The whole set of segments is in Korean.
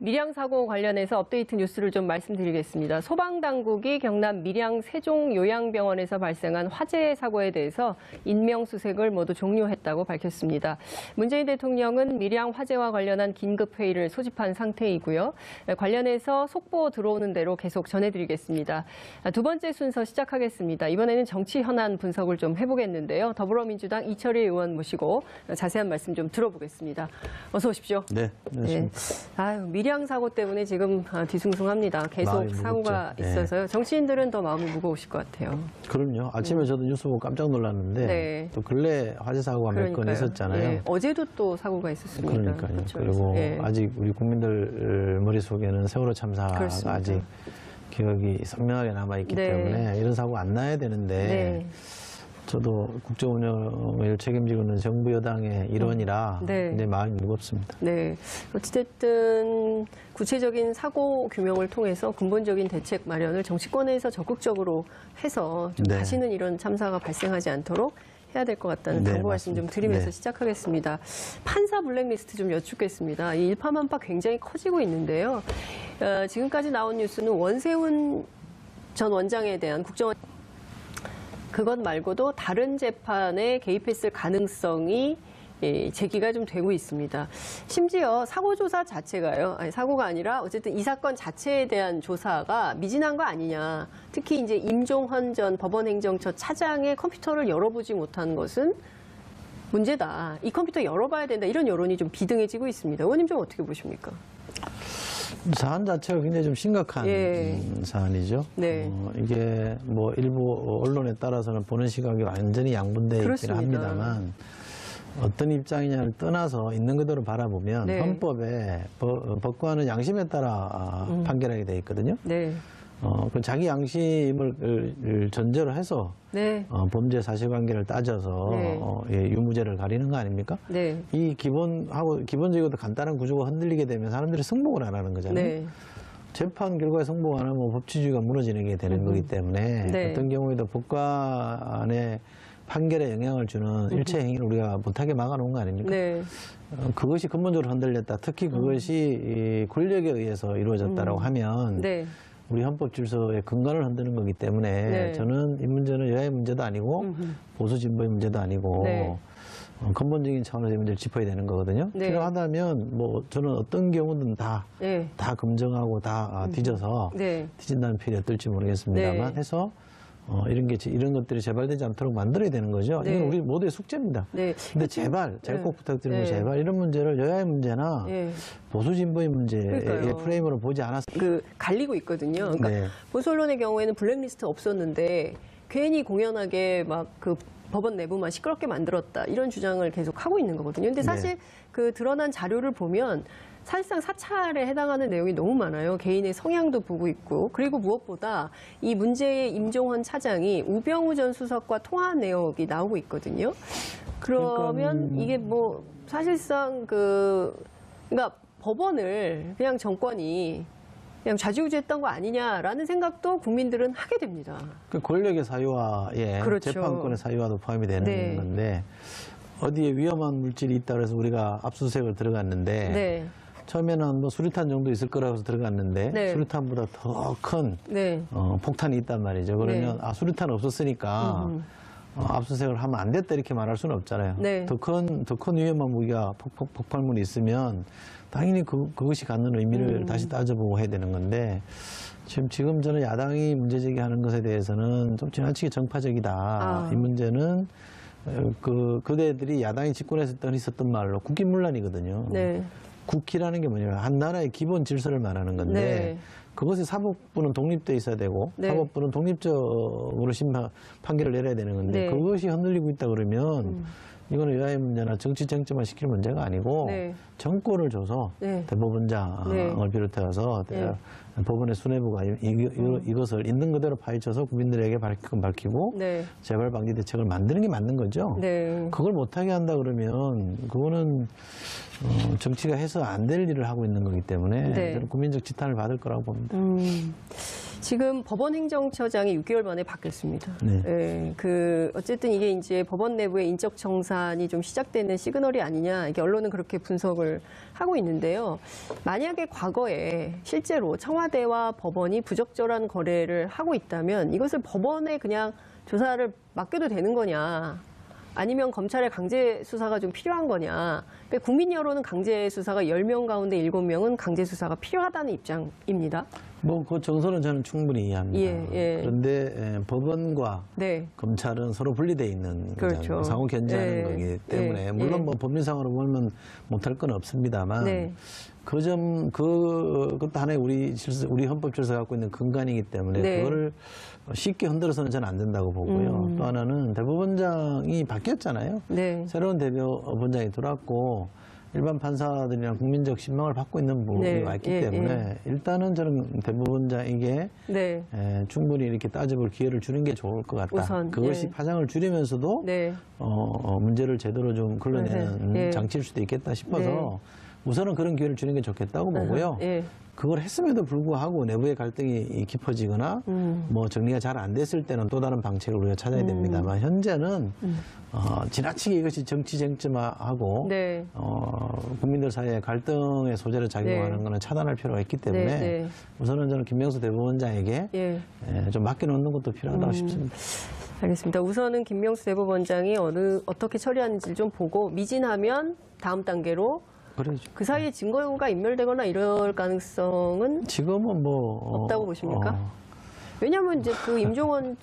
밀양 사고 관련해서 업데이트 뉴스를 좀 말씀드리겠습니다. 소방당국이 경남 밀양 세종요양병원에서 발생한 화재 사고에 대해서 인명수색을 모두 종료했다고 밝혔습니다. 문재인 대통령은 밀양 화재와 관련한 긴급회의를 소집한 상태이고요. 관련해서 속보 들어오는 대로 계속 전해드리겠습니다. 두 번째 순서 시작하겠습니다. 이번에는 정치 현안 분석을 좀 해보겠는데요. 더불어민주당 이철희 의원 모시고 자세한 말씀 좀 들어보겠습니다. 어서 오십시오. 네, 안녕하십니까. 밀양 사고 때문에 지금 뒤숭숭합니다. 계속 사고가 있어서요. 정치인들은 더 마음이 무거우실 것 같아요. 그럼요. 아침에 저도 뉴스 보고 깜짝 놀랐는데 또 근래 화재 사고가 몇 건 있었잖아요. 어제도 또 사고가 있었습니다. 그러니까요. 그리고 아직 우리 국민들 머릿속에는 세월호 참사가 그렇습니다. 아직 기억이 선명하게 남아있기 때문에 이런 사고가 안 나야 되는데 저도 국정운영을 책임지고 있는 정부 여당의 일원이라 굉장히 마음이 무겁습니다. 네. 어찌됐든 구체적인 사고 규명을 통해서 근본적인 대책 마련을 정치권에서 적극적으로 해서 좀 다시는 이런 참사가 발생하지 않도록 해야 될 것 같다는 당부 말씀 좀 드리면서 시작하겠습니다. 판사 블랙리스트 좀 여쭙겠습니다. 이 일파만파 굉장히 커지고 있는데요. 지금까지 나온 뉴스는 원세훈 전 원장에 대한 국정원 그것 말고도 다른 재판에 개입했을 가능성이 제기가 좀 되고 있습니다. 심지어 사고조사 자체가요. 아니, 사고가 아니라 어쨌든 이 사건 자체에 대한 조사가 미진한 거 아니냐. 특히 이제 임종헌 전 법원행정처 차장의 컴퓨터를 열어보지 못한 것은 문제다. 이 컴퓨터 열어봐야 된다. 이런 여론이 좀 비등해지고 있습니다. 의원님 좀 어떻게 보십니까? 사안 자체가 굉장히 좀 심각한 사안이죠. 이게 뭐 일부 언론에 따라서는 보는 시각이 완전히 양분되어 있긴 합니다만 어떤 입장이냐를 떠나서 있는 그대로 바라보면 헌법에 법관은 양심에 따라 판결하게 되어 있거든요. 그 자기 양심을 전제로 해서 범죄 사실관계를 따져서 유무죄를 가리는 거 아닙니까? 이 기본적으로 간단한 구조가 흔들리게 되면 사람들이 승복을 안 하는 거잖아요. 재판 결과에 승복 안 하면 법치주의가 무너지는 게 되는 거기 때문에 어떤 경우에도 법관의 판결에 영향을 주는 일체 행위를 우리가 못하게 막아놓은 거 아닙니까? 그것이 근본적으로 흔들렸다. 특히 그것이 권력에 의해서 이루어졌다라고 하면 우리 헌법 질서의 근간을 흔드는 거기 때문에 저는 이 문제는 여야의 문제도 아니고 보수 진보의 문제도 아니고 근본적인 차원에서 이 문제를 짚어야 되는 거거든요. 필요하다면 뭐 저는 어떤 경우든 다 검증하고 다 뒤져서 뒤진다는 표현이 어떨지 모르겠습니다만 해서 이런 것들이 재발되지 않도록 만들어야 되는 거죠. 이건 우리 모두의 숙제입니다. 근데 제발, 제가 꼭 부탁드리는 건 제발 이런 문제를 여야의 문제나 보수 진보의 문제의 프레임으로 보지 않았어요. 갈리고 있거든요. 그러니까 보수 언론의 경우에는 블랙리스트 없었는데 괜히 공연하게 막 법원 내부만 시끄럽게 만들었다 이런 주장을 계속 하고 있는 거거든요. 근데 사실 그 드러난 자료를 보면 사실상 사찰에 해당하는 내용이 너무 많아요. 개인의 성향도 보고 있고 그리고 무엇보다 이 문제의 임종헌 차장이 우병우 전 수석과 통화한 내역이 나오고 있거든요. 그러면 이게 뭐 사실상 그러니까 법원을 그냥 정권이 그냥 좌지우지했던 거 아니냐라는 생각도 국민들은 하게 됩니다. 그 권력의 사유화에 재판권의 사유화도 포함이 되는 건데 어디에 위험한 물질이 있다고 해서 우리가 압수수색을 들어갔는데 처음에는 뭐 수류탄 정도 있을 거라고 해서 들어갔는데 수류탄보다 더 큰 폭탄이 있단 말이죠. 그러면 수류탄 없었으니까 압수수색을 하면 안 됐다 이렇게 말할 수는 없잖아요. 더 큰 위험한 무기가 폭발물이 있으면 당연히 그것이 갖는 의미를 다시 따져보고 해야 되는 건데 지금 저는 야당이 문제제기하는 것에 대해서는 좀 지나치게 정파적이다. 이 문제는 그대들이 야당이 집권했을 때 있었던 말로 국기문란이거든요. 국기라는 게 뭐냐면 한 나라의 기본 질서를 말하는 건데 그것이 사법부는 독립돼 있어야 되고 사법부는 독립적으로 판결을 내려야 되는 건데 그것이 흔들리고 있다 그러면 이거는 여야의 문제나 정치 쟁점화 시킬 문제가 아니고 정권을 줘서 대법원장을 비롯해서 법원의 수뇌부가 이것을 있는 그대로 파헤쳐서 국민들에게 밝히고 재발 방지 대책을 만드는 게 맞는 거죠. 그걸 못하게 한다 그러면 그거는 정치가 해서 안 될 일을 하고 있는 거기 때문에 저는 국민적 지탄을 받을 거라고 봅니다. 지금 법원 행정처장이 6개월 만에 바뀌었습니다. 네. 예, 어쨌든 이게 이제 법원 내부의 인적 청산이 좀 시작되는 시그널이 아니냐, 이게 언론은 그렇게 분석을 하고 있는데요. 만약에 과거에 실제로 청와대와 법원이 부적절한 거래를 하고 있다면 이것을 법원에 그냥 조사를 맡겨도 되는 거냐, 아니면 검찰의 강제 수사가 좀 필요한 거냐. 그러니까 국민 여론은 강제 수사가 10명 가운데 7명은 강제 수사가 필요하다는 입장입니다. 뭐 그 정서는 저는 충분히 이해합니다. 그런데 법원과 네. 검찰은 서로 분리되어 있는 그렇죠. 상호 견제하는 거기 때문에 물론 뭐 법리상으로 보면 못할 건 없습니다만 그것도 하나의 우리 헌법 질서 갖고 있는 근간이기 때문에 그거를 쉽게 흔들어서는 저는 안 된다고 보고요. 또 하나는 대법원장이 바뀌었잖아요. 새로운 대법원장이 들어왔고 일반 판사들이랑 국민적 신망을 받고 있는 부분이 왔기 때문에 일단은 저는 대법원장에게 충분히 이렇게 따져볼 기회를 주는 게 좋을 것 같다. 우선, 그것이 파장을 줄이면서도 문제를 제대로 좀 걸러내는 장치일 수도 있겠다 싶어서 우선은 그런 기회를 주는 게 좋겠다고 보고요. 그걸 했음에도 불구하고 내부의 갈등이 깊어지거나 뭐 정리가 잘 안 됐을 때는 또 다른 방책을 우리가 찾아야 됩니다만 현재는 지나치게 이것이 정치 쟁점화하고 국민들 사이에 갈등의 소재로 작용하는 것은 차단할 필요가 있기 때문에 우선은 저는 김명수 대법원장에게 좀 맡겨놓는 것도 필요하다고 싶습니다. 알겠습니다. 우선은 김명수 대법원장이 어떻게 처리하는지 좀 보고 미진하면 다음 단계로 그러죠. 그 사이에 증거가 인멸되거나 이럴 가능성은 지금은 뭐 없다고 보십니까? 왜냐하면 이제 그 임종원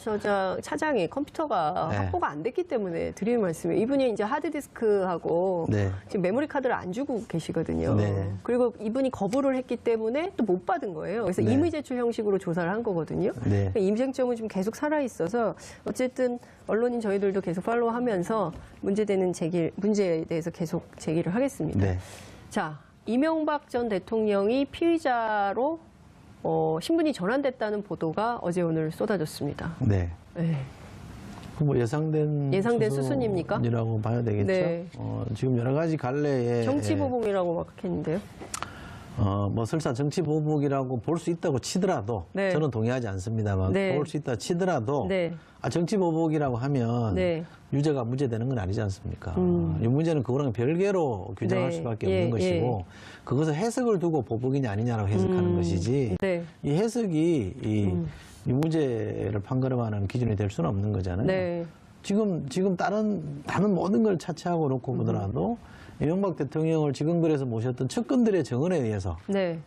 차장의 컴퓨터가 확보가 안 됐기 때문에 드리는 말씀이에요. 이분이 이제 하드디스크하고 지금 메모리 카드를 안 주고 계시거든요. 그리고 이분이 거부를 했기 때문에 또 못 받은 거예요. 그래서 임의 제출 형식으로 조사를 한 거거든요. 임쟁점은 좀 계속 살아 있어서 어쨌든 언론인 저희들도 계속 팔로우하면서 문제에 대해서 계속 제기를 하겠습니다. 자, 이명박 전 대통령이 피의자로 신분이 전환됐다는 보도가 어제 오늘 쏟아졌습니다. 뭐 예상된 수순입니까? 이라고 봐야 되겠죠. 지금 여러 가지 갈래에 정치보복이라고 막 했는데요. 뭐 설사 정치보복이라고 볼 수 있다고 치더라도 저는 동의하지 않습니다만 볼 수 있다 치더라도 정치보복이라고 하면 유죄가 무죄되는 건 아니지 않습니까? 이 문제는 그거랑 별개로 규정할 수밖에 없는 것이고 그것을 해석을 두고 보복이냐 아니냐라고 해석하는 것이지 이 해석이 이 유무죄를 판가름하는 기준이 될 수는 없는 거잖아요. 지금 다른 모든 걸 차치하고 놓고 보더라도 이명박 대통령을 지금 그래서 모셨던 측근들의 증언에 의해서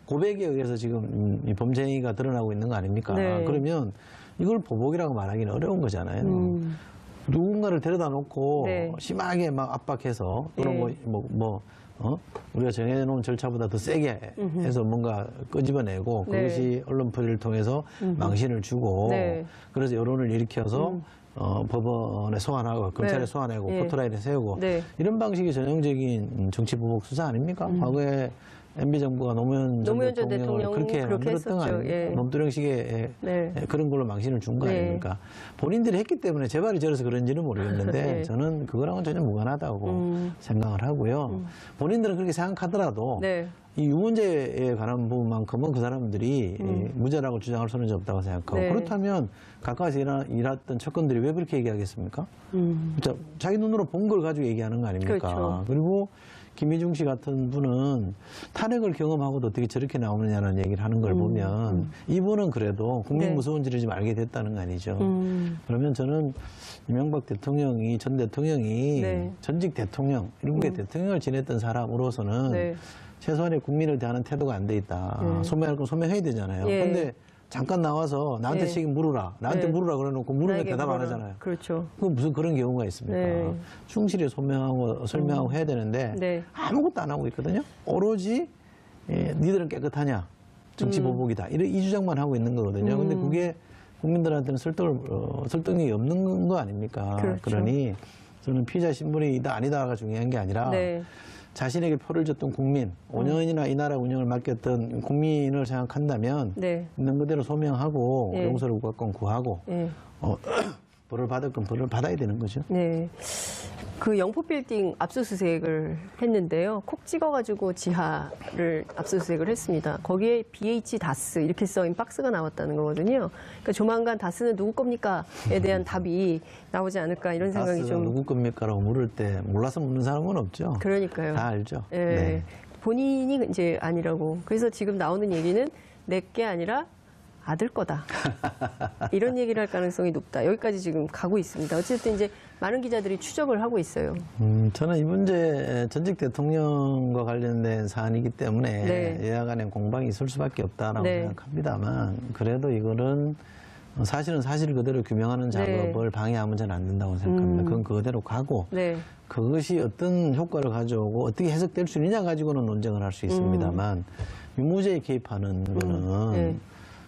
고백에 의해서 지금 이 범죄행위가 드러나고 있는 거 아닙니까? 그러면 이걸 보복이라고 말하기는 어려운 거잖아요. 누군가를 데려다 놓고 심하게 막 압박해서 또는 우리가 정해놓은 절차보다 더 세게 해서 뭔가 끄집어내고 그것이 언론풀이를 통해서 망신을 주고 그래서 여론을 일으켜서 법원에 소환하고 검찰에 소환하고 포토라인에 세우고 이런 방식이 전형적인 정치보복 수사 아닙니까? 과거에 MB정부가 노무현 전 대통령을 그렇게 만들었던 거 아닙니까? 놈두령식의 그런 걸로 망신을 준 거 아닙니까? 본인들이 했기 때문에 재발이 저래서 그런지는 모르겠는데 저는 그거랑은 전혀 무관하다고 생각을 하고요. 본인들은 그렇게 생각하더라도 이 유문제에 관한 부분만큼은 그 사람들이 무죄라고 주장할 수는 없다고 생각하고 그렇다면 가까이서 일했던 측근들이 왜 그렇게 얘기하겠습니까? 자기 눈으로 본 걸 가지고 얘기하는 거 아닙니까? 그리고 김희중 씨 같은 분은 탄핵을 경험하고도 어떻게 저렇게 나오느냐는 얘기를 하는 걸 보면 이분은 그래도 국민 무서운 지를 좀 알게 됐다는 거 아니죠. 그러면 저는 이명박 대통령이 전 대통령이 전직 대통령, 일국의 대통령을 지냈던 사람으로서는 최소한의 국민을 대하는 태도가 안 돼 있다. 소명할 건 소명해야 되잖아요. 그런데 잠깐 나와서 나한테 책임 물으라. 나한테 물으라 그래놓고 물으면 대답 안 하잖아요. 그렇죠. 그건 무슨 그런 경우가 있습니까? 충실히 소명하고 설명하고 해야 되는데 아무것도 안 하고 있거든요. 오로지 니들은 깨끗하냐. 정치보복이다. 이 주장만 하고 있는 거거든요. 근데 그게 국민들한테는 설득력이 없는 거 아닙니까? 그러니 저는 피의자 신분이다 아니다가 중요한 게 아니라 자신에게 표를 줬던 국민, 5년이나 이 나라 운영을 맡겼던 국민을 생각한다면 있는 그대로 소명하고 용서를 구할 건 구하고 벌을 받을 건 벌을 받아야 되는 거죠. 네. 그 영포빌딩 압수수색을 했는데요. 콕 찍어가지고 지하를 압수수색을 했습니다. 거기에 BH 다스 이렇게 써인 박스가 나왔다는 거거든요. 그러니까 조만간 다스는 누구 겁니까?에 대한 답이 나오지 않을까 이런 생각이 다스가 좀. 누구 겁니까라고 물을 때 몰라서 묻는 사람은 없죠. 그러니까요. 다 알죠. 예. 네. 본인이 이제 아니라고. 그래서 지금 나오는 얘기는 내 게 아니라 아들 거다. 이런 얘기를 할 가능성이 높다. 여기까지 지금 가고 있습니다. 어쨌든 이제 많은 기자들이 추적을 하고 있어요. 저는 이 문제 전직 대통령과 관련된 사안이기 때문에 네. 여야 간에 공방이 있을 수밖에 없다라고 네. 생각합니다만 그래도 이거는 사실은 사실 그대로 규명하는 작업을 방해하면 저는 안 된다고 생각합니다. 그건 그대로 가고 네. 그것이 어떤 효과를 가져오고 어떻게 해석될 수 있느냐 가지고는 논쟁을 할 수 있습니다만 유무죄에 개입하는 거는 네.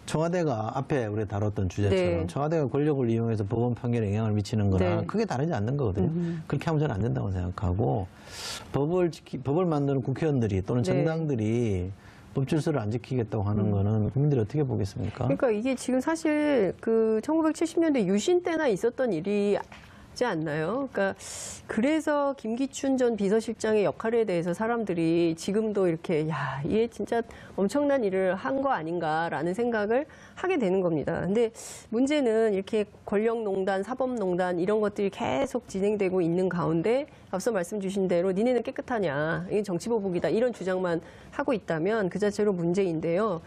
청와대가 앞에 우리 다뤘던 주제처럼 네. 청와대가 권력을 이용해서 법원 판결에 영향을 미치는 거랑 네. 크게 다르지 않는 거거든요. 그렇게 하면 저는 안 된다고 생각하고 법을 만드는 국회의원들이 또는 네. 정당들이 법 질서를 안 지키겠다고 하는 거는 국민들이 어떻게 보겠습니까? 그러니까 이게 지금 사실 그 1970년대 유신 때나 있었던 일이지 않나요? 그러니까 그래서 김기춘 전 비서실장의 역할에 대해서 사람들이 지금도 이렇게 야, 이게 진짜 엄청난 일을 한 거 아닌가라는 생각을 하게 되는 겁니다. 근데 문제는 이렇게 권력농단, 사법농단 이런 것들이 계속 진행되고 있는 가운데 앞서 말씀 주신 대로 니네는 깨끗하냐, 이게 정치보복이다 이런 주장만 하고 있다면 그 자체로 문제인데요.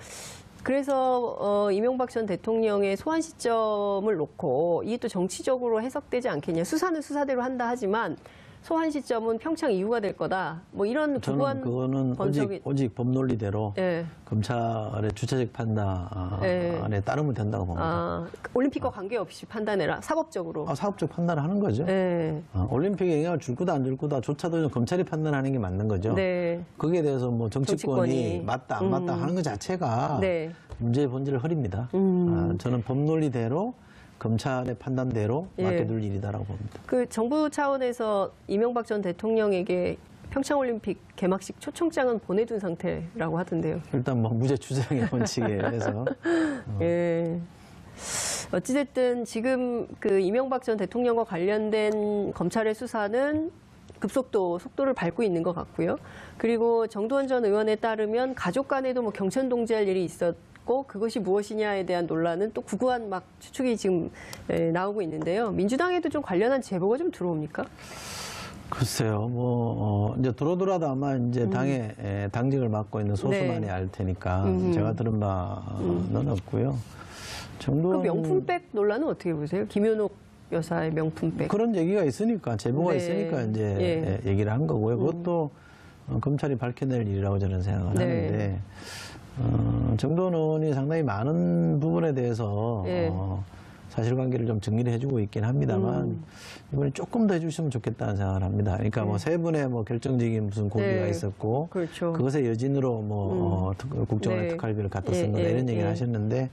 그래서 이명박 전 대통령의 소환 시점을 놓고 이게 또 정치적으로 해석되지 않겠냐. 수사는 수사대로 한다 하지만 소환 시점은 평창 이후가 될 거다. 뭐 이런 저는 구구한 그거는 번쩍이. 오직 법 논리대로 예. 검찰의 주체적 판단에 예. 따르면 된다고 봅니다. 아, 올림픽과 관계없이 판단해라. 사법적으로. 사업적 판단을 하는 거죠. 예. 올림픽에 영향을 줄 거다 안 줄 거다조차도 검찰이 판단하는 게 맞는 거죠. 네. 거기에 대해서 뭐 정치권이 정치권이. 맞다 안 맞다 하는 것 자체가 네. 문제의 본질을 흐립니다. 저는 법 논리대로 검찰의 판단대로 예. 맡겨둘 일이다라고 봅니다. 그 정부 차원에서 이명박 전 대통령에게 평창올림픽 개막식 초청장은 보내둔 상태라고 하던데요. 일단 뭐 무죄 추정의 원칙에 의해서 예. 어찌됐든 지금 그 이명박 전 대통령과 관련된 검찰의 수사는 속도를 밟고 있는 것 같고요. 그리고 정두원 전 의원에 따르면 가족 간에도 뭐 경천 동지할 일이 있었고 그것이 무엇이냐에 대한 논란은 또 구구한 막 추측이 지금 나오고 있는데요. 민주당에도 좀 관련한 제보가 좀 들어옵니까? 글쎄요, 이제 도로도라도 아마 이제 당직을 맡고 있는 소수만이 네. 알 테니까 제가 들은 바는 없고요. 그 정도는 명품백 논란은 어떻게 보세요? 김현옥 여사의 명품백. 그런 얘기가 있으니까 제보가 네. 있으니까 이제 얘기를 한 거고요. 그것도 검찰이 밝혀낼 일이라고 저는 생각을 네. 하는데 정도원 의원이 상당히 많은 부분에 대해서 네. 사실관계를 좀 정리를 해주고 있긴 합니다만 이번에 조금 더 해주시면 좋겠다는 생각을 합니다. 그러니까 뭐 세 분의 뭐 결정적인 무슨 고비가 네. 있었고 그렇죠. 그것의 여진으로 뭐 국정원의 네. 특활비를 갖다 쓴 거다 이런 얘기를 하셨는데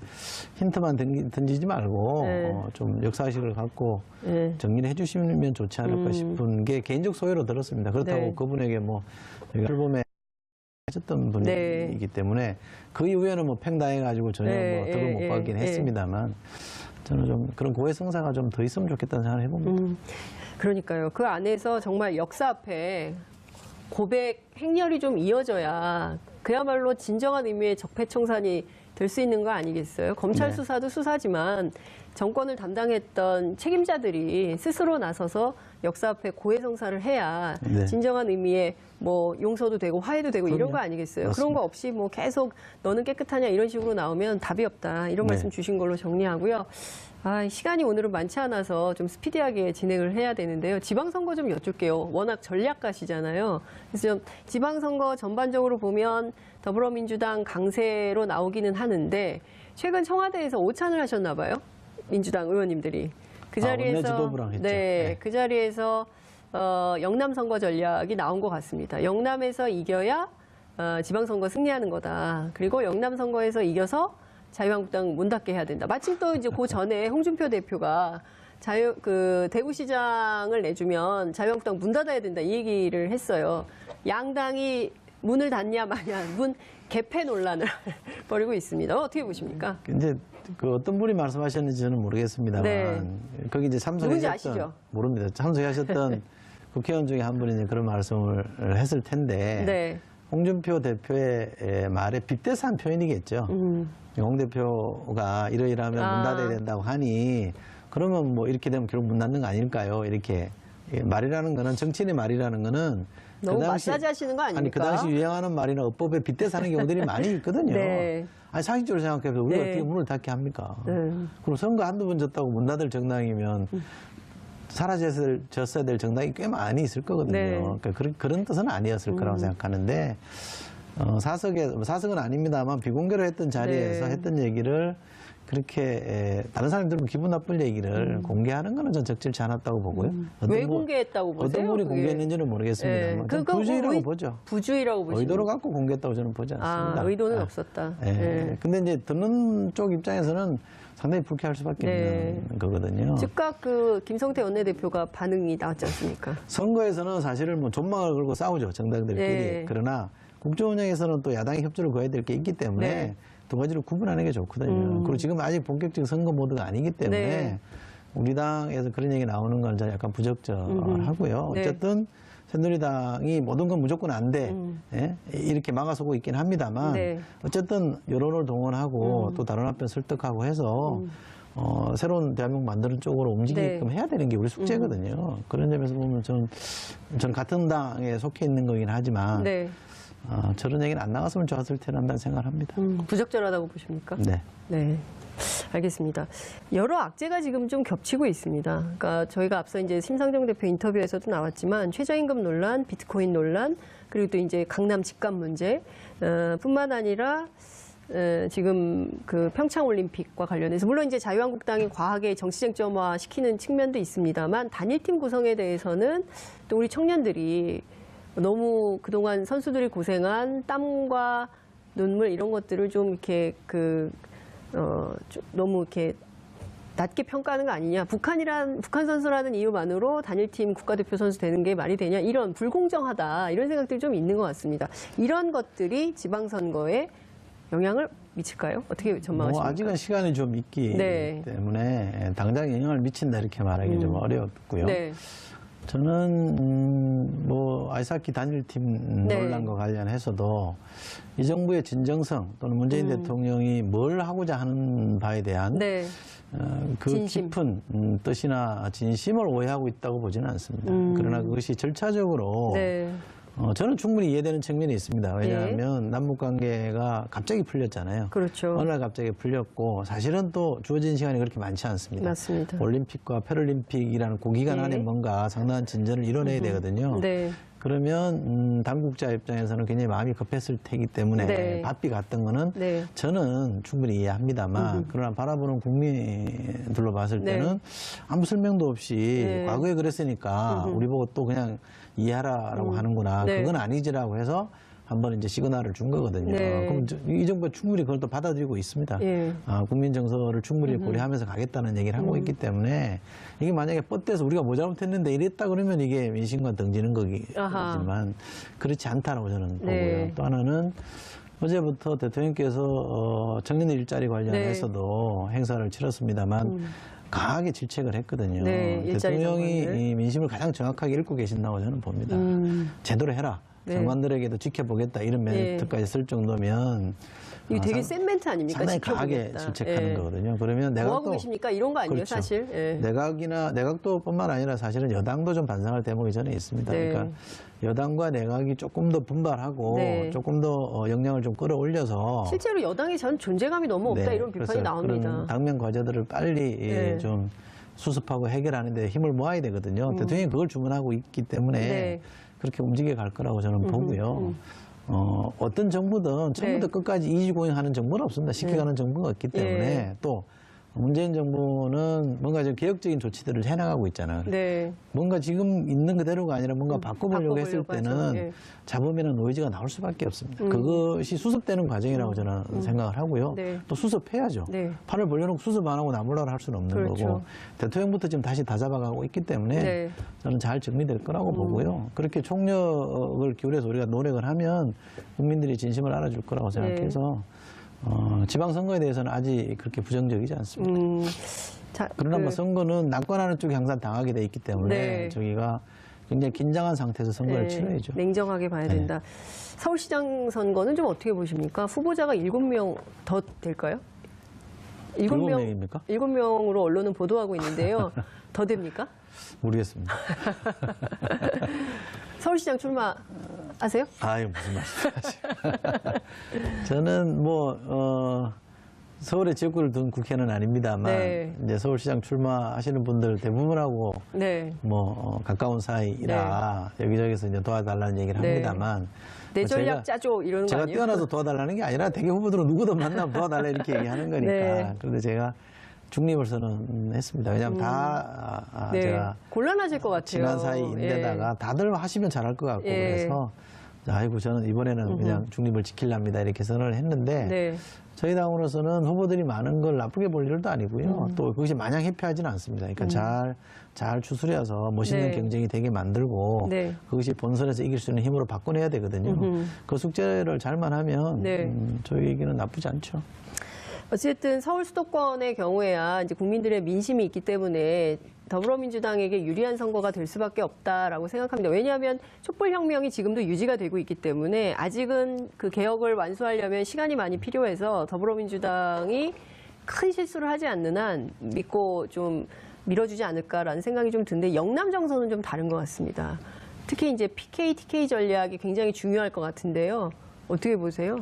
힌트만 던지지 말고 네. 좀 역사의식을 갖고 네. 정리를 해주시면 좋지 않을까 싶은 게 개인적 소회로 들었습니다. 그렇다고 네. 그분에게 뭐 앨범에 하셨던 분이기 때문에 그 이후에는 뭐 팽당해가지고 전혀 뭐 덕을 못 받긴 했습니다만 저는 좀 그런 고해성사가 좀 더 있으면 좋겠다는 생각을 해봅니다. 그러니까요. 그 안에서 정말 역사 앞에 고백, 행렬이 좀 이어져야 그야말로 진정한 의미의 적폐청산이 될 수 있는 거 아니겠어요? 검찰 네. 수사도 수사지만 정권을 담당했던 책임자들이 스스로 나서서 역사 앞에 고해성사를 해야 네. 진정한 의미의 뭐 용서도 되고 화해도 되고 이런 거 아니겠어요? 맞습니다. 그런 거 없이 뭐 계속 너는 깨끗하냐 이런 식으로 나오면 답이 없다. 이런 네. 말씀 주신 걸로 정리하고요. 시간이 오늘은 많지 않아서 좀 스피디하게 진행을 해야 되는데요. 지방선거 좀 여쭐게요. 워낙 전략가시잖아요. 그래서 좀 지방선거 전반적으로 보면 더불어민주당 강세로 나오기는 하는데 최근 청와대에서 오찬을 하셨나 봐요. 민주당 의원님들이. 그 자리에서 원내지도부랑 했죠. 네, 그 자리에서 영남 선거 전략이 나온 것 같습니다. 영남에서 이겨야 지방선거 승리하는 거다. 그리고 영남 선거에서 이겨서 자유한국당 문 닫게 해야 된다. 마침 또 이제 그 전에 홍준표 대표가 대구시장을 내주면 자유한국당 문 닫아야 된다 이 얘기를 했어요. 양당이 문을 닫냐 마냐 문 개폐 논란을 벌이고 있습니다. 어떻게 보십니까? 이제 그 어떤 분이 말씀하셨는지 저는 모르겠습니다만 네. 거기 이제 누군지 아시죠? 모릅니다. 참석하셨던 국회의원 중에 한 분이 이제 그런 말씀을 했을 텐데 네. 홍준표 대표의 말에 빗대서 표현이겠죠. 홍 대표가 이러이러하면 문 닫아야 된다고 하니 그러면 뭐 이렇게 되면 결국 문 닫는 거 아닐까요? 이렇게 말이라는 거는 정치인의 말이라는 거는 너무 마사지 하시는 거 아닙니까? 아니 그 당시 유행하는 말이나 어법에 빗대서 하는 경우들이 많이 있거든요. 네. 아니 상식적으로 생각해서 우리가 네. 어떻게 문을 닫게 합니까? 그럼 선거 한두 번 졌다고 문 닫을 정당이면 사라졌어야 될 정당이 꽤 많이 있을 거거든요. 네. 그러니까 그런 뜻은 아니었을 거라고 생각하는데 사석은 아닙니다만 비공개로 했던 자리에서 네. 했던 얘기를 그렇게 다른 사람들은 기분 나쁠 얘기를 공개하는 거는 전 적절치 않았다고 보고요. 왜 공개했다고 보세요? 어떤 분이 그게? 공개했는지는 모르겠습니다만 네. 부주의라고 보죠. 부주의라고 보시죠. 의도를 갖고 공개했다고 저는 보지 않습니다. 아, 의도는 없었다. 예. 네. 근데 이제 듣는 쪽 입장에서는 상당히 불쾌할 수밖에 네. 없는 거거든요. 즉각 그 김성태 원내대표가 반응이 나왔지 않습니까? 선거에서는 사실은 뭐 존망을 걸고 싸우죠. 정당들끼리. 네. 그러나 국정 운영에서는 또 야당이 협조를 구해야 될 게 있기 때문에 네. 두 가지를 구분하는 게 좋거든요. 그리고 지금 아직 본격적인 선거 모드가 아니기 때문에 네. 우리 당에서 그런 얘기 나오는 건 저는 약간 부적절하고요. 네. 어쨌든 새누리당이 모든 건 무조건 안 돼. 예? 이렇게 막아서고 있긴 합니다만 네. 어쨌든 여론을 동원하고 또 다른 한편 설득하고 해서 새로운 대한민국 만드는 쪽으로 움직이게끔 네. 해야 되는 게 우리 숙제거든요. 그런 점에서 보면 저는 같은 당에 속해 있는 거긴 하지만 네. 저런 얘기는 안 나갔으면 좋았을 텐데 한다는 생각을 합니다. 부적절하다고 보십니까? 네. 네. 알겠습니다. 여러 악재가 지금 좀 겹치고 있습니다. 그러니까 저희가 앞서 이제 심상정 대표 인터뷰에서도 나왔지만 최저임금 논란, 비트코인 논란, 그리고 또 이제 강남 집값 문제, 뿐만 아니라 지금 그 평창 올림픽과 관련해서 물론 이제 자유한국당이 과하게 정치쟁점화 시키는 측면도 있습니다만 단일팀 구성에 대해서는 또 우리 청년들이 너무 그동안 선수들이 고생한 땀과 눈물 이런 것들을 좀 이렇게 좀 너무 이렇게 낮게 평가하는 거 아니냐. 북한 선수라는 이유만으로 단일팀 국가대표 선수 되는 게 말이 되냐. 이런 불공정하다. 이런 생각들이 좀 있는 것 같습니다. 이런 것들이 지방선거에 영향을 미칠까요? 어떻게 전망하십니까? 아직은 시간이 좀 있기 네. 때문에 당장 영향을 미친다 이렇게 말하기 좀 어렵고요. 네. 저는 뭐 아이스하키 단일팀 네. 논란과 관련해서도 이 정부의 진정성 또는 문재인 대통령이 뭘 하고자 하는 바에 대한 네. 그 진심. 깊은 뜻이나 진심을 오해하고 있다고 보지는 않습니다. 그러나 그것이 절차적으로 네. 저는 충분히 이해되는 측면이 있습니다. 왜냐하면 남북 관계가 갑자기 풀렸잖아요. 그렇죠. 어느 날 갑자기 풀렸고 사실은 또 주어진 시간이 그렇게 많지 않습니다. 맞습니다. 올림픽과 패럴림픽이라는 고기간 안에 뭔가 상당한 진전을 이뤄내야 되거든요. 네. 그러면 당국자 입장에서는 굉장히 마음이 급했을 테기 때문에 네. 바삐 갔던 거는 네. 저는 충분히 이해합니다만 그러나 바라보는 국민들로 봤을 네. 때는 아무 설명도 없이 네. 과거에 그랬으니까 우리 보고 또 그냥 이해하라라고 하는구나. 네. 그건 아니지라고 해서 한번 이제 시그널을 준 거거든요. 네. 그럼 이 정부가 충분히 그걸 또 받아들이고 있습니다. 예. 국민 정서를 충분히 고려하면서 가겠다는 얘기를 하고 있기 때문에 이게 만약에 뻗대서 우리가 뭐 잘못했는데 이랬다 그러면 이게 민심과 등지는 거지만 그렇지 않다라고 저는 네. 보고요. 또 하나는 어제부터 대통령께서 청년의 일자리 관련해서도 행사를 치렀습니다만 강하게 질책을 했거든요. 네, 일자리 대통령이 장관을. 이 민심을 가장 정확하게 읽고 계신다고 저는 봅니다. 제대로 해라. 네. 장관들에게도 지켜보겠다 이런 멘트까지 쓸 정도면 이거 되게 센 멘트 아닙니까? 상당히 강하게 지켜보겠다. 질책하는 예. 거거든요. 그러면 뭐 하고 계십니까? 이런 거 아니에요, 그렇죠. 사실? 예. 내각도뿐만 아니라 사실은 여당도 좀 반성할 대목이 저는 있습니다. 네. 그러니까 여당과 내각이 조금 더 분발하고 네. 조금 더 역량을 좀 끌어올려서 실제로 여당이 전 존재감이 너무 없다 네, 이런 비판이 그래서 나옵니다. 그런 당면 과제들을 빨리 네. 좀 수습하고 해결하는 데 힘을 모아야 되거든요. 대통령이 그걸 주문하고 있기 때문에 네. 그렇게 움직여 갈 거라고 저는 보고요. 어떤 정부든 처음부터 네. 끝까지 이지고잉하는 정부는 없습니다. 시켜가는 정부가 없기 때문에 또 문재인 정부는 뭔가 좀 개혁적인 조치들을 해나가고 있잖아요. 네. 뭔가 지금 있는 그대로가 아니라 뭔가 바꿔보려고 했을 때는 예. 잡음이나 노이즈가 나올 수밖에 없습니다. 그것이 수습되는 과정이라고 저는 생각을 하고요. 네. 또 수습해야죠. 네. 팔을 벌려놓고 수습 안 하고 나몰라라 할 수는 없는 그렇죠. 거고 대통령부터 지금 다시 다잡아가고 있기 때문에 네. 저는 잘 정리될 거라고 보고요. 그렇게 총력을 기울여서 우리가 노력을 하면 국민들이 진심을 알아줄 거라고 생각해서 지방선거에 대해서는 아직 그렇게 부정적이지 않습니다. 자, 그러나 뭐 선거는 낙관하는 쪽이 항상 당하게 돼 있기 때문에 네. 저희가 굉장히 긴장한 상태에서 선거를 네, 치러야죠. 냉정하게 봐야 된다. 서울시장 선거는 좀 어떻게 보십니까? 후보자가 7명 더 될까요? 7명입니까? 7명으로 언론은 보도하고 있는데요. 더 됩니까? 모르겠습니다. 서울시장 출마하세요? 아유, 무슨 말씀하세요. 저는 서울의 지역구를 둔 국회는 아닙니다만, 네. 이제 서울시장 출마하시는 분들 대부분하고 네. 가까운 사이라 여기저기서 이제 도와달라는 얘기를 네. 합니다만, 내 전략 짜줘 이러는 거 제가 아니에요? 뛰어나서 도와달라는 게 아니라 대개 후보들은 누구든 만나면 도와달라 이렇게 얘기하는 거니까. 네. 그런데 제가 중립을 선언했습니다. 왜냐하면 네. 제가 곤란하실 것 같아요. 친한 사이인데다가 다들 하시면 잘할 것 같고 그래서 아이고 저는 이번에는 그냥 중립을 지키랍니다 이렇게 선언을 했는데 네. 저희 당으로서는 후보들이 많은 걸 나쁘게 볼 일도 아니고요. 또 그것이 마냥 해피하지는 않습니다. 그러니까 잘 추스려서 멋있는 네. 경쟁이 되게 만들고 네. 그것이 본선에서 이길 수 있는 힘으로 바꿔내야 되거든요. 그 숙제를 잘만 하면 네. 저희에게는 나쁘지 않죠. 어쨌든 서울 수도권의 경우에야 이제 국민들의 민심이 있기 때문에 더불어민주당에게 유리한 선거가 될 수밖에 없다라고 생각합니다. 왜냐하면 촛불혁명이 지금도 유지가 되고 있기 때문에 아직은 그 개혁을 완수하려면 시간이 많이 필요해서 더불어민주당이 큰 실수를 하지 않는 한 믿고 좀 밀어주지 않을까라는 생각이 좀 드는데 영남 정서는 좀 다른 것 같습니다. 특히 이제 PK, TK 전략이 굉장히 중요할 것 같은데요. 어떻게 보세요?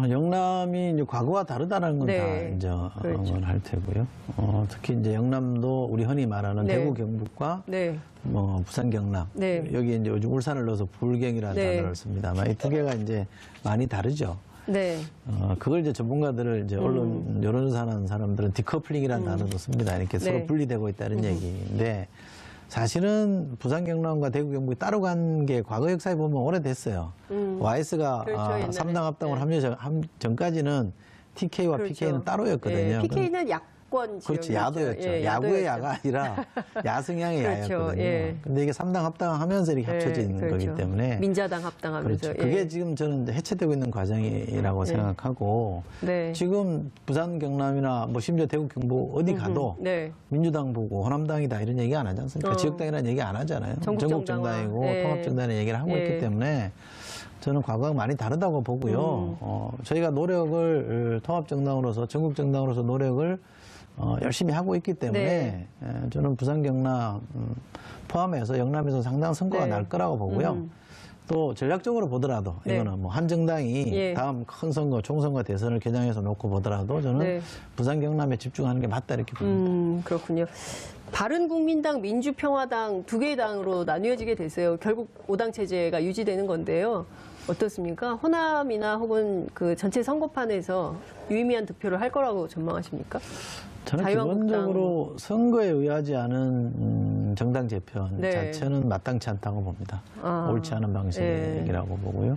영남이 이제 과거와 다르다는 건 다 네. 인정을 할 테고요. 특히 이제 영남도 우리 흔히 말하는 네. 대구 경북과 네. 부산 경남 네. 여기 이제 요즘 울산을 넣어서 불경이라는 네. 단어를 씁니다만 이 두 개가 이제 많이 다르죠. 네. 그걸 이제 전문가들을 이제 언론 여론조사하는 사람들은 디커플링이라는 단어도 씁니다. 이렇게 서로 네. 분리되고 있다는 얘기인데 사실은 부산 경남과 대구 경북이 따로 간 게 과거 역사에 보면 오래됐어요. YS가 그렇죠, 옛날에. 3당 합당을 네. 합류 전까지는 TK와 그렇죠. PK는 따로였거든요. 네, PK는 야권 그렇지, 지역이었죠. 야도였죠. 예, 야구의 야도였죠. 야가 아니라 야승향의 그렇죠, 야였거든요. 예. 근데 이게 3당 합당하면서 이렇게 합쳐진 그렇죠. 거기 때문에. 민자당 합당하면서. 그렇죠. 그게 지금 저는 이제 해체되고 있는 과정이라고 생각하고 네. 지금 부산 경남이나 심지어 대구 경북 어디 가도 네. 민주당 보고 호남당이다 이런 얘기 안 하지 않습니까? 지역당이라는 얘기 안 하잖아요. 전국 정당이고 네. 통합정당의 얘기를 하고 있기 때문에 저는 과거와 많이 다르다고 보고요. 저희가 노력을 통합정당으로서 전국정당으로서 노력을 열심히 하고 있기 때문에 저는 부산 경남 포함해서 영남에서 상당한 성과가 네. 날 거라고 보고요. 또 전략적으로 보더라도 이거는 한 정당이 다음 큰 선거, 총선거, 대선을 겨냥해서 놓고 보더라도 저는 부산 경남에 집중하는 게 맞다 이렇게 봅니다. 그렇군요. 바른국민당, 민주평화당 두 개의 당으로 나뉘어지게 됐어요. 결국 5당 체제가 유지되는 건데요. 어떻습니까? 호남이나 혹은 그 전체 선거판에서 유의미한 득표를 할 거라고 전망하십니까? 저는 자유한국당. 기본적으로 선거에 의하지 않은 정당 재편 네. 자체는 마땅치 않다고 봅니다. 옳지 않은 방식이라고 보고요.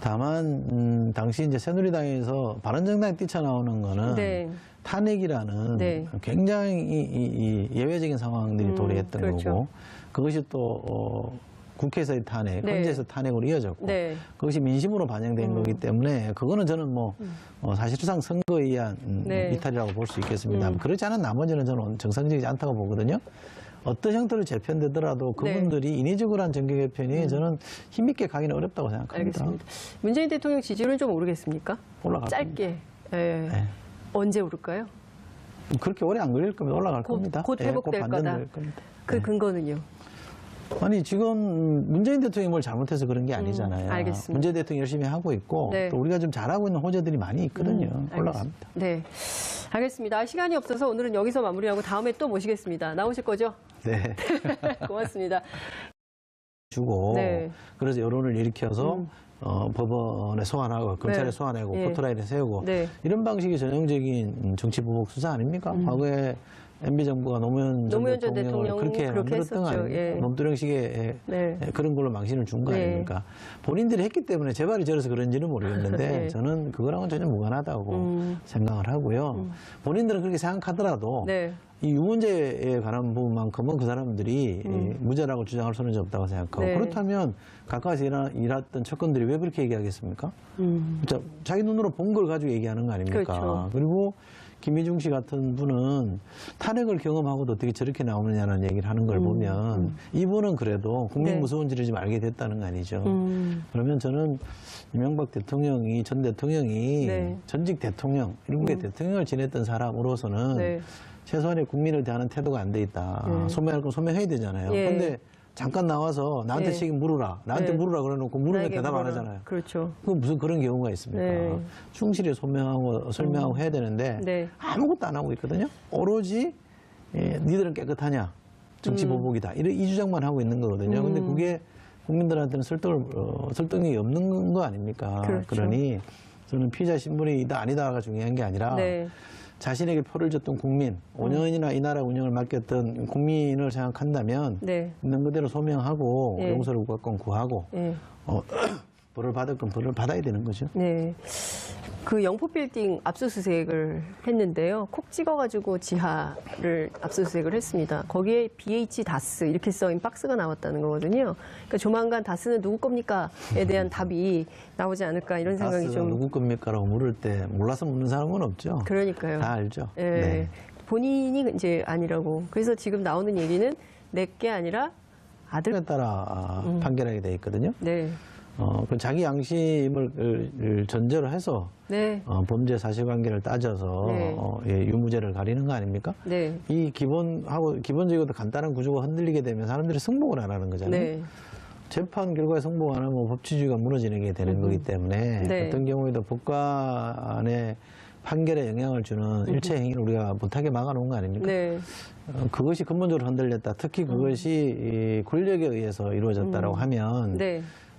다만 당시 이제 새누리당에서 바른정당이 뛰쳐나오는 거는 탄핵이라는 굉장히 이 예외적인 상황들이 도래했던 그렇죠. 거고 그것이 또 국회에서의 탄핵, 헌재에서 탄핵으로 이어졌고 그것이 민심으로 반영된 거기 때문에 그거는 저는 사실상 선거에 의한 이탈이라고 볼 수 있겠습니다. 그렇지 않은 나머지는 저는 정상적이지 않다고 보거든요. 어떤 형태로 재편되더라도 그분들이 인위적으로 한 정계 개편이 저는 힘있게 가기는 어렵다고 생각합니다. 알겠습니다. 문재인 대통령 지지율은 좀 오르겠습니까? 올라갈 짧게. 언제 오를까요? 그렇게 오래 안 걸릴 겁니다. 올라갈 겁니다. 곧 회복될 거다. 겁니다. 그 근거는요? 아니 지금 문재인 대통령이 뭘 잘못해서 그런 게 아니잖아요. 알겠습니다. 문재인 대통령이 열심히 하고 있고 또 우리가 좀 잘하고 있는 호재들이 많이 있거든요. 올라갑니다. 네, 알겠습니다. 시간이 없어서 오늘은 여기서 마무리하고 다음에 또 모시겠습니다. 나오실 거죠? 네. 고맙습니다. 주고 그래서 여론을 일으켜서 법원에 소환하고 검찰에 소환하고 포토라인에 세우고 이런 방식이 전형적인 정치 보복 수사 아닙니까? 과거에 MB 정부가 노무현 전 대통령을 그렇게 만들었던 거 아닙니까? 논두렁식의 그런 걸로 망신을 준 거 아닙니까? 본인들이 했기 때문에 재발이 저래서 그런지는 모르겠는데 저는 그거랑은 전혀 무관하다고 생각을 하고요. 본인들은 그렇게 생각하더라도 이 유문제에 관한 부분만큼은 그 사람들이 무죄라고 주장할 수는 없다고 생각하고 그렇다면 가까이서 일했던 측근들이 왜 그렇게 얘기하겠습니까? 자기 눈으로 본 걸 가지고 얘기하는 거 아닙니까? 그렇죠. 그리고 김희중 씨 같은 분은 탄핵을 경험하고도 어떻게 저렇게 나오느냐는 얘기를 하는 걸 보면 이분은 그래도 국민 무서운지를 좀 알게 됐다는 거 아니죠. 그러면 저는 이명박 대통령이 전 대통령이 전직 대통령, 일국의 대통령을 지냈던 사람으로서는 최소한의 국민을 대하는 태도가 안 돼 있다. 소명할 건 소명해야 되잖아요. 그런데 잠깐 나와서 나한테 책임 물으라. 나한테 물으라 그래놓고 물으면 대답 안 하잖아요. 그렇죠. 그 무슨 그런 경우가 있습니까? 충실히 소명하고 설명하고 해야 되는데 아무것도 안 하고 있거든요. 오로지 니들은 깨끗하냐? 정치 보복이다. 이 주장만 하고 있는 거거든요. 근데 그게 국민들한테는 설득력이 없는 거 아닙니까? 그렇죠. 그러니 저는 피의자 신분이 아니다가 중요한 게 아니라 자신에게 표를 줬던 국민, 5년이나 이 나라 운영을 맡겼던 국민을 생각한다면 있는 그대로 소명하고 용서를 구할 건 구하고 벌을 받을 건 벌을 받아야 되는 거죠. 그 영포빌딩 압수수색을 했는데요. 콕 찍어가지고 지하를 압수수색을 했습니다. 거기에 BH 다스 이렇게 써인 박스가 나왔다는 거거든요. 그러니까 조만간 다스는 누구 겁니까?에 대한 답이 나오지 않을까 이런 생각이 좀. 누구 겁니까라고 물을 때 몰라서 묻는 사람은 없죠. 그러니까요. 다 알죠. 본인이 이제 아니라고. 그래서 지금 나오는 얘기는 내게 아니라 아들에 따라 판결하게 돼 있거든요. 그 자기 양심을 전제로 해서 범죄 사실관계를 따져서 유무죄를 가리는 거 아닙니까? 이 기본적으로 간단한 구조가 흔들리게 되면 사람들이 승복을 안 하는 거잖아요. 재판 결과에 승복 안 하면 법치주의가 무너지는 게 되는 거기 때문에 어떤 경우에도 법관의 판결에 영향을 주는 일체 행위를 우리가 못하게 막아놓은 거 아닙니까? 그것이 근본적으로 흔들렸다. 특히 그것이 권력에 의해서 이루어졌다라고 하면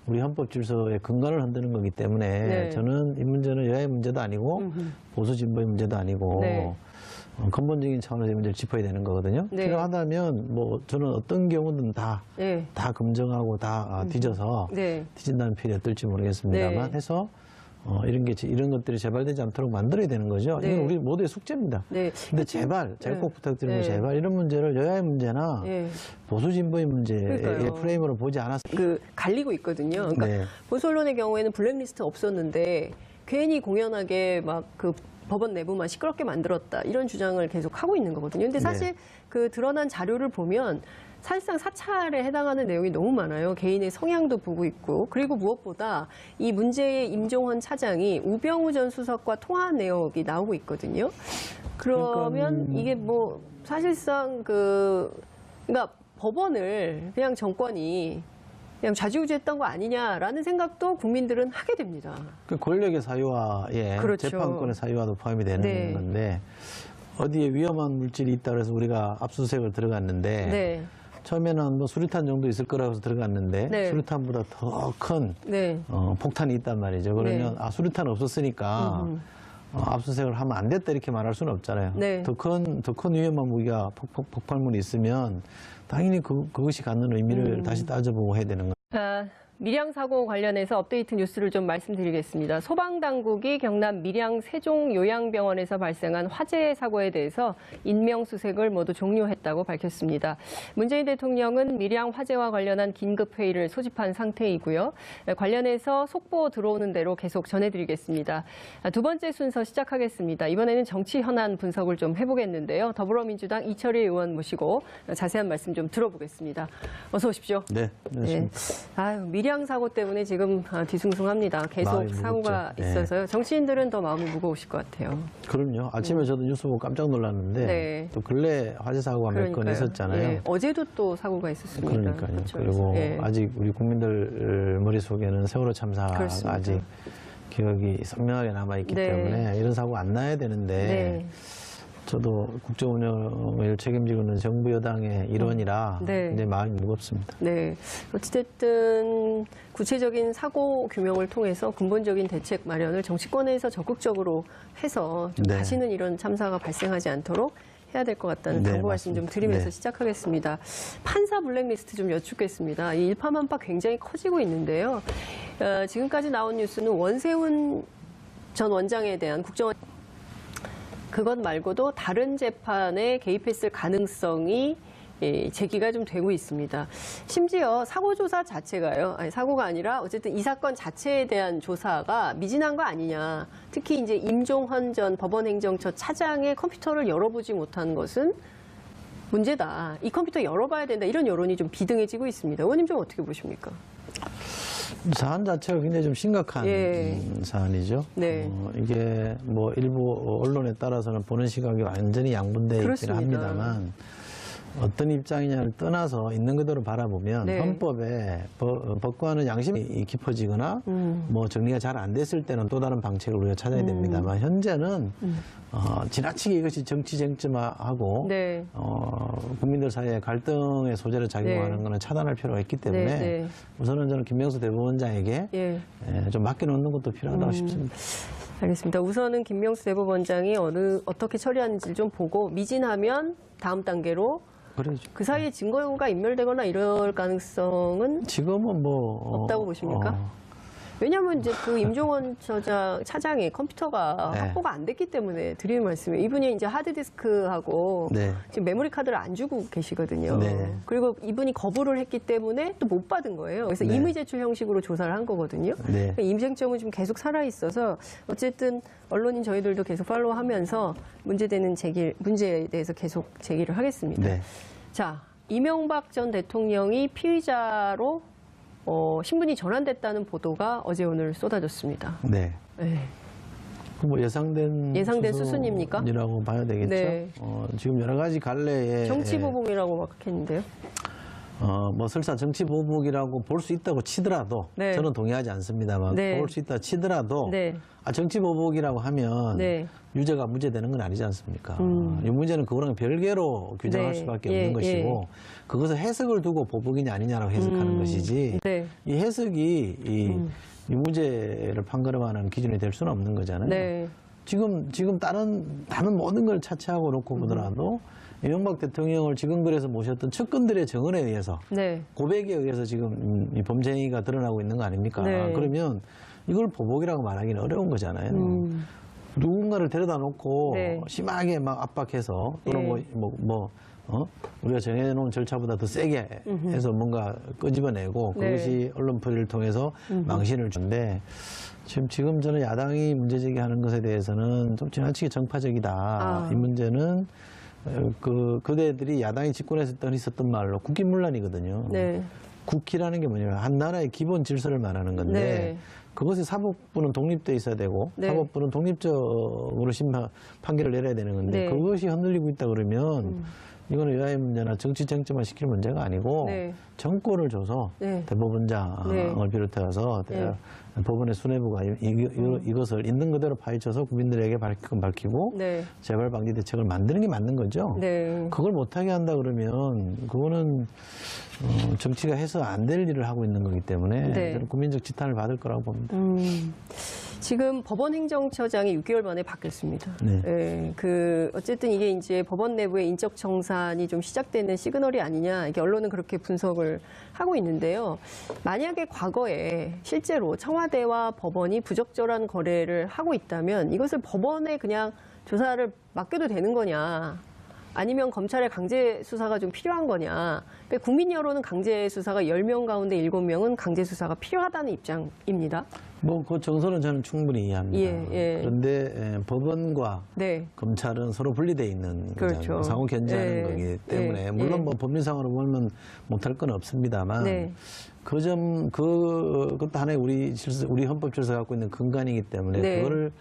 우리 헌법 질서의 근간을 흔드는 거기 때문에 저는 이 문제는 여야의 문제도 아니고 보수 진보의 문제도 아니고 근본적인 차원에서 이 문제를 짚어야 되는 거거든요. 필요하다면 뭐 저는 어떤 경우든 다 검증하고 다 뒤져서 뒤진다는 표현이 어떨지 모르겠습니다만 해서 이런 것들이 재발되지 않도록 만들어야 되는 거죠. 이건 우리 모두의 숙제입니다. 근데 제발, 제가 꼭 부탁드리는 제발 이런 문제를 여야의 문제나 보수 진보의 문제의 프레임으로 보지 않았어요. 갈리고 있거든요. 그러니까 보수 언론의 경우에는 블랙리스트 없었는데 괜히 공연하게 막 법원 내부만 시끄럽게 만들었다 이런 주장을 계속 하고 있는 거거든요. 근데 사실 그 드러난 자료를 보면 사실상 사찰에 해당하는 내용이 너무 많아요. 개인의 성향도 보고 있고 그리고 무엇보다 이 문제의 임종헌 차장이 우병우 전 수석과 통화한 내역이 나오고 있거든요. 그러면 이게 뭐 사실상 그러니까 법원을 그냥 정권이 그냥 좌지우지했던 거 아니냐라는 생각도 국민들은 하게 됩니다. 그 권력의 사유화에 재판권의 사유화도 포함이 되는 건데 어디에 위험한 물질이 있다 그래서 우리가 압수수색을 들어갔는데 처음에는 뭐 수류탄 정도 있을 거라고 해서 들어갔는데 수류탄보다 더 큰 폭탄이 있단 말이죠. 그러면 수류탄 없었으니까 압수수색을 하면 안 됐다 이렇게 말할 수는 없잖아요. 더 큰 위험한 무기가 폭발물이 있으면 당연히 그것이 갖는 의미를 다시 따져보고 해야 되는 거예요. 밀양 사고 관련해서 업데이트 뉴스를 좀 말씀드리겠습니다. 소방당국이 경남 밀양 세종요양병원에서 발생한 화재 사고에 대해서 인명수색을 모두 종료했다고 밝혔습니다. 문재인 대통령은 밀양 화재와 관련한 긴급회의를 소집한 상태이고요. 관련해서 속보 들어오는 대로 계속 전해드리겠습니다. 두 번째 순서 시작하겠습니다. 이번에는 정치 현안 분석을 좀 해보겠는데요. 더불어민주당 이철희 의원 모시고 자세한 말씀 좀 들어보겠습니다. 어서 오십시오. 네, 안녕하십니까. 밀양 사고 때문에 지금 뒤숭숭합니다. 계속 사고가 있어서요. 정치인들은 더 마음이 무거우실 것 같아요. 그럼요. 아침에 저도 뉴스 보고 깜짝 놀랐는데 또 근래 화재 사고가 몇 건 있었잖아요. 어제도 또 사고가 있었습니다. 그러니까요. 그렇죠. 그리고 아직 우리 국민들 머릿속에는 세월호 참사가 아직 기억이 선명하게 남아있기 때문에 이런 사고가 안 나야 되는데 저도 국정운영을 책임지고 있는 정부 여당의 일원이라 네. 굉장히 마음이 무겁습니다. 네. 어찌됐든 구체적인 사고 규명을 통해서 근본적인 대책 마련을 정치권에서 적극적으로 해서 좀 네. 다시는 이런 참사가 발생하지 않도록 해야 될 것 같다는 네, 당부 말씀 좀 드리면서 네. 시작하겠습니다. 판사 블랙리스트 좀 여쭙겠습니다. 이 일파만파 굉장히 커지고 있는데요. 지금까지 나온 뉴스는 원세훈 전 원장에 대한 국정원 그것 말고도 다른 재판에 개입했을 가능성이 제기가 좀 되고 있습니다. 심지어 사고조사 자체가요. 아니, 사고가 아니라 어쨌든 이 사건 자체에 대한 조사가 미진한 거 아니냐. 특히 이제 임종헌 전 법원행정처 차장의 컴퓨터를 열어보지 못한 것은 문제다. 이 컴퓨터 열어봐야 된다. 이런 여론이 좀 비등해지고 있습니다. 의원님 좀 어떻게 보십니까? 사안 자체가 굉장히 좀 심각한 사안이죠. 네. 이게 뭐 일부 언론에 따라서는 보는 시각이 완전히 양분되어 있기는 그렇습니다. 합니다만 어떤 입장이냐를 떠나서 있는 그대로 바라보면 네. 헌법에 법과는 양심이 깊어지거나 뭐 정리가 잘 안 됐을 때는 또 다른 방책을 우리가 찾아야 됩니다만 현재는 지나치게 이것이 정치 쟁점화하고 네. 국민들 사이에 갈등의 소재를 작용하는 네. 것은 차단할 필요가 있기 때문에 네. 우선은 저는 김명수 대법원장에게 좀 맡겨놓는 것도 필요하다고 싶습니다. 알겠습니다. 우선은 김명수 대법원장이 어떻게 처리하는지 좀 보고 미진하면 다음 단계로 그러죠. 그 사이에 증거가 인멸되거나 이럴 가능성은 지금은 뭐 없다고 보십니까? 왜냐하면 이제 그 임종원 차장의 컴퓨터가 네. 확보가 안 됐기 때문에 드리는 말씀이에요. 이분이 이제 하드디스크하고 네. 지금 메모리 카드를 안 주고 계시거든요. 네. 그리고 이분이 거부를 했기 때문에 또 못 받은 거예요. 그래서 네. 임의 제출 형식으로 조사를 한 거거든요. 네. 그러니까 임쟁점은 좀 계속 살아 있어서 어쨌든 언론인 저희들도 계속 팔로우하면서 문제에 대해서 계속 제기를 하겠습니다. 네. 자, 이명박 전 대통령이 피의자로 신분이 전환됐다는 보도가 어제 오늘 쏟아졌습니다. 네. 네. 뭐 예상된 수순입니까? 이라고 봐야 되겠죠. 네. 지금 여러 가지 갈래의 정치보복이라고 막 했는데요. 뭐 설사 정치보복이라고 볼 수 있다고 치더라도 네. 저는 동의하지 않습니다만 네. 볼 수 있다 치더라도 네. 정치보복이라고 하면 네. 유죄가 무죄되는 건 아니지 않습니까? 이 문제는 그거랑 별개로 규정할 네. 수밖에 예, 없는 것이고 그것을 해석을 두고 보복이냐 아니냐라고 해석하는 것이지 네. 이 해석이 이 무죄를 판가름하는 기준이 될 수는 없는 거잖아요. 네. 지금 다른 모든 걸 차치하고 놓고 보더라도 이명박 대통령을 지금 그래서 모셨던 측근들의 증언에 의해서 네. 고백에 의해서 지금 이 범죄 행위가 드러나고 있는 거 아닙니까? 네. 그러면 이걸 보복이라고 말하기는 어려운 거잖아요. 누군가를 데려다 놓고 네. 심하게 막 압박해서 또는 우리가 정해놓은 절차보다 더 세게 해서 뭔가 끄집어내고 네. 그것이 언론 포위를 통해서 망신을 준대. 지금 저는 야당이 문제 제기하는 것에 대해서는 좀 지나치게 정파적이다. 이 문제는 그대들이 야당이 집권했을 때 있었던 말로 국기문란이거든요. 네. 국기라는 게 뭐냐면 한 나라의 기본 질서를 말하는 건데 네. 그것이 사법부는 독립돼 있어야 되고 네. 사법부는 독립적으로 판결을 내려야 되는 건데 네. 그것이 흔들리고 있다 그러면 이거는 여야의 문제나 정치 쟁점화 시킬 문제가 아니고 네. 정권을 줘서 네. 대법원장을 네. 비롯해서 네. 법원의 수뇌부가 이것을 있는 그대로 파헤쳐서 국민들에게 밝히고 네. 재발 방지 대책을 만드는 게 맞는 거죠. 네. 그걸 못하게 한다 그러면 그거는 정치가 해서 안 될 일을 하고 있는 거기 때문에 네. 저는 국민적 지탄을 받을 거라고 봅니다. 지금 법원행정처장이 6개월 만에 바뀌었습니다. 네. 어쨌든 이게 이제 법원 내부의 인적 정산이 좀 시작되는 시그널이 아니냐, 이게 언론은 그렇게 분석을 하고 있는데요. 만약에 과거에 실제로 청와대와 법원이 부적절한 거래를 하고 있다면 이것을 법원에 그냥 조사를 맡겨도 되는 거냐, 아니면 검찰의 강제 수사가 좀 필요한 거냐. 그러니까 국민 여론은 강제 수사가 10명 가운데 7명은 강제 수사가 필요하다는 입장입니다. 그 정서는 저는 충분히 이해합니다. 예. 그런데 법원과 네. 검찰은 서로 분리되어 있는 그렇죠. 거잖아요. 상호 견제하는 예. 거기 때문에 물론 뭐 법률상으로 보면 못할 건 없습니다만 네. 그것도 하나의 우리 헌법 질서가 갖고 있는 근간이기 때문에 네. 그거를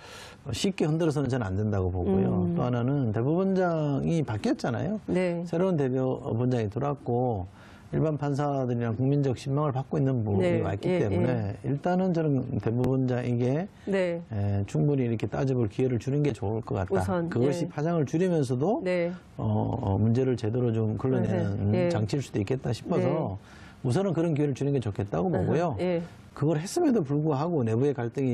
쉽게 흔들어서는 저는 안 된다고 보고요. 또 하나는 대법원장이 바뀌었잖아요. 네. 새로운 대법원장이 들어왔고 일반 판사들이랑 국민적 신망을 받고 있는 부분이 네. 왔기 때문에 일단은 저는 대법원장에게 네. 충분히 이렇게 따져볼 기회를 주는 게 좋을 것 같다. 우선, 그것이 파장을 줄이면서도 네. 문제를 제대로 좀 걸러내는 장치일 수도 있겠다 싶어서 우선은 그런 기회를 주는 게 좋겠다고 보고요. 그걸 했음에도 불구하고 내부의 갈등이